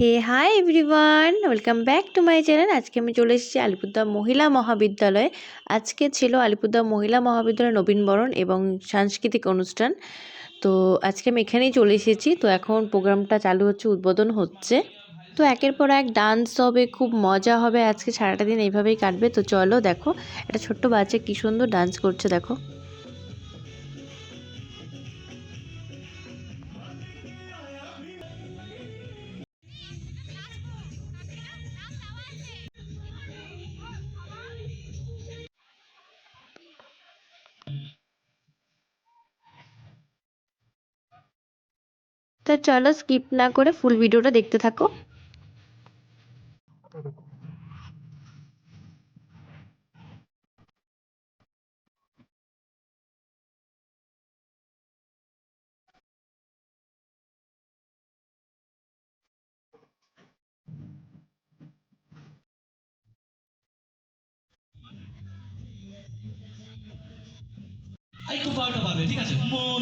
Hey hi everyone, welcome back to my channel. আজকে আমি চলে এসেছি আলিপুরদুয়ার মহিলা মহাবিদ্যালয়ে। আজকে ছিল আলিপুরদুয়ার মহিলা মহাবিদ্যালয়ের নবীনবরণ এবং সাংস্কৃতিক অনুষ্ঠান। তো আজকে আমি এখানেই চলে এসেছি। তো এখন প্রোগ্রামটা চালু হচ্ছে, উদ্বোধন হচ্ছে। তো একের পর এক ডান্স হবে, খুব মজা হবে। আজকে সারাটা দিন এইভাবেই কাটবে। তো চলো দেখো, একটা ছোট্ট বাচ্চা কি সুন্দর ডান্স করছে দেখো। তো চলো স্কিপ না করে ফুল ভিডিওটা দেখতে থাকো। একটু পাল্টা পারবে, ঠিক আছে? মন